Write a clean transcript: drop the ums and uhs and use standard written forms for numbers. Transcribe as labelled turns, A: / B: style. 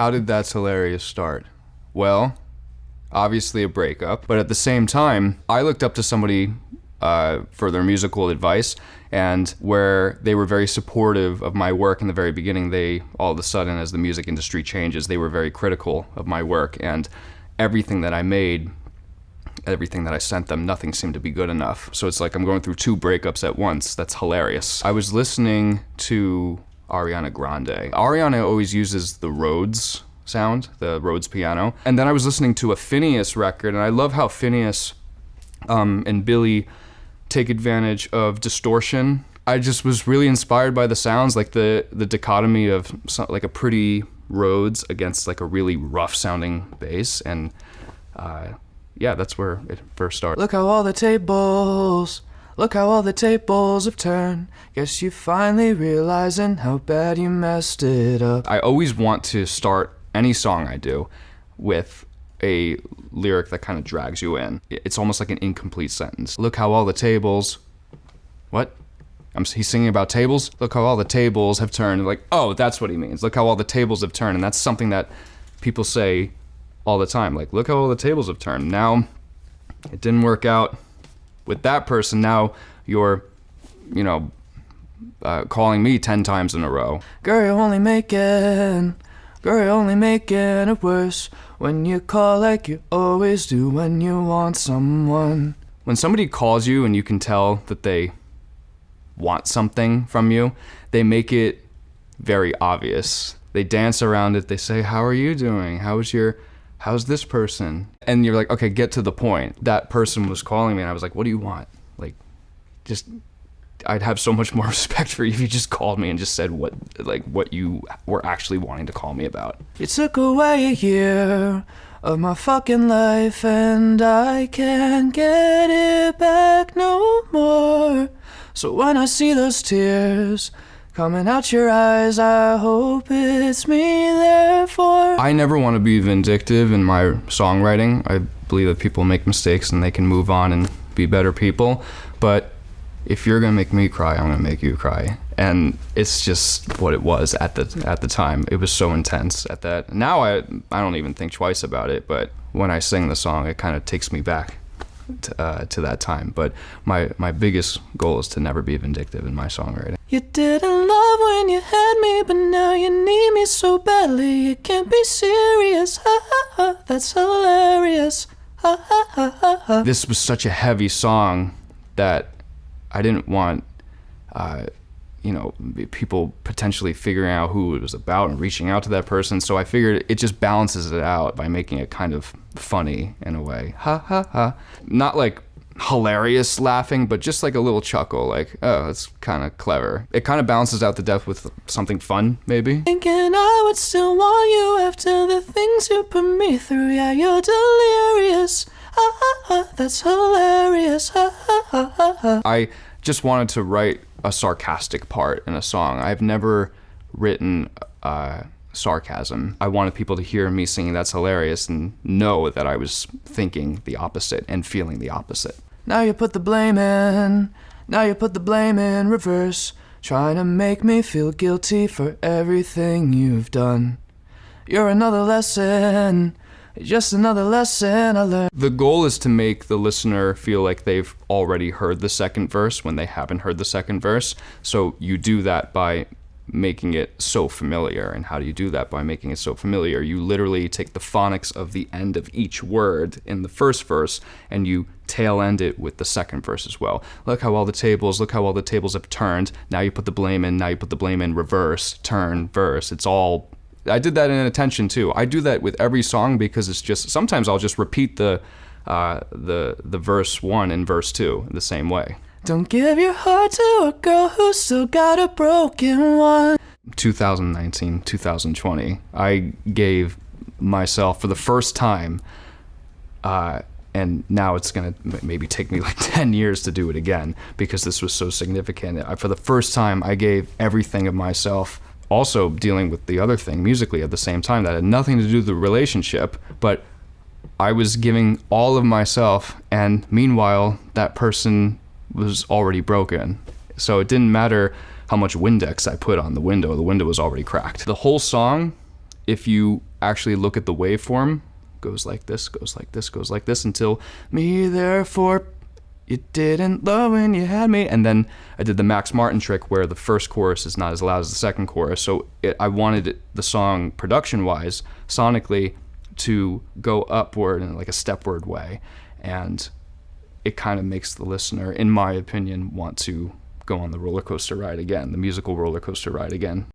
A: How did That's Hilarious start? Well, obviously a breakup, but at the same time, I looked up to somebody for their musical advice, and where they were very supportive of my work in the very beginning, they all of a sudden, as the music industry changes, they were very critical of my work, and everything that I made, everything that I sent them, nothing seemed to be good enough. So it's like I'm going through two breakups at once. That's hilarious. I was listening to Ariana Grande. Ariana always uses the Rhodes sound, the Rhodes piano. And then I was listening to a Phineas record, and I love how Phineas and Billy take advantage of distortion. I just was really inspired by the sounds, like the dichotomy of like a pretty Rhodes against like a really rough sounding bass, and yeah, that's where it first started.
B: Look how all the tables have turned. Guess you finally realizing how bad you messed it up.
A: I always want to start any song I do with a lyric that kind of drags you in. It's almost like an incomplete sentence. Look how all the tables... What? He's singing about tables? Look how all the tables have turned. Like, oh, that's what he means. Look how all the tables have turned. And that's something that people say all the time. Like, look how all the tables have turned. Now, it didn't work out with that person. Now you're, calling me 10 times in a row.
B: Girl, you're only making it worse when you call like you always do when you want someone.
A: When somebody calls you and you can tell that they want something from you, they make it very obvious. They dance around it. They say, how are you doing? How's this person? And you're like, okay, get to the point. That person was calling me and I was like, what do you want? Like, I'd have so much more respect for you if you just called me and just said what you were actually wanting to call me about.
B: You took away a year of my fucking life and I can't get it back no more. So when I see those tears coming out your eyes, I hope it's me therefore.
A: I never want to be vindictive in my songwriting. I believe that people make mistakes and they can move on and be better people. But if you're gonna make me cry, I'm gonna make you cry. And it's just what it was at the time. It was so intense at that. Now I don't even think twice about it, but when I sing the song, it kind of takes me back to that time. But my biggest goal is to never be vindictive in my songwriting.
B: You didn't love when you had me, but now you need me so badly. You can't be serious, ha ha ha, that's hilarious, ha ha ha ha ha.
A: This was such a heavy song that I didn't want people potentially figuring out who it was about and reaching out to that person. So I figured it just balances it out by making it kind of funny in a way. Ha ha ha. Not like hilarious laughing, but just like a little chuckle, like, oh, that's kind of clever. It kind of balances out the depth with something fun, maybe.
B: Thinking I would still want you after the things you put me through. Yeah, you're delirious. Ha ha ha, that's hilarious. Ha ha ha ha ha.
A: I just wanted to write a sarcastic part in a song. I've never written sarcasm. I wanted people to hear me singing That's Hilarious and know that I was thinking the opposite and feeling the opposite.
B: Now you put the blame in reverse, trying to make me feel guilty for everything you've done. You're another lesson, just another lesson I learned.
A: The goal is to make the listener feel like they've already heard the second verse when they haven't heard the second verse. So you do that by making it so familiar. And how do you do that? By making it so familiar. You literally take the phonics of the end of each word in the first verse and you tail end it with the second verse as well. Look how all the tables have turned. Now you put the blame in, reverse, turn, verse. It's all... I did that in attention too. I do that with every song because it's just, sometimes I'll just repeat the verse 1 and verse 2 the same way.
B: Don't give your heart to a girl who's still got a broken one.
A: 2019, 2020, I gave myself for the first time, and now it's gonna maybe take me like 10 years to do it again because this was so significant. For the first time, I gave everything of myself, also dealing with the other thing musically at the same time that had nothing to do with the relationship, but I was giving all of myself, and meanwhile, that person was already broken. So it didn't matter how much Windex I put on the window was already cracked. The whole song, if you actually look at the waveform, goes like this, goes like this, goes like this, until me therefore you didn't love when you had me. And then I did the Max Martin trick where the first chorus is not as loud as the second chorus. So I wanted the song production-wise, sonically, to go upward in like a stepward way. And it kind of makes the listener, in my opinion, want to go on the roller coaster ride again, the musical roller coaster ride again.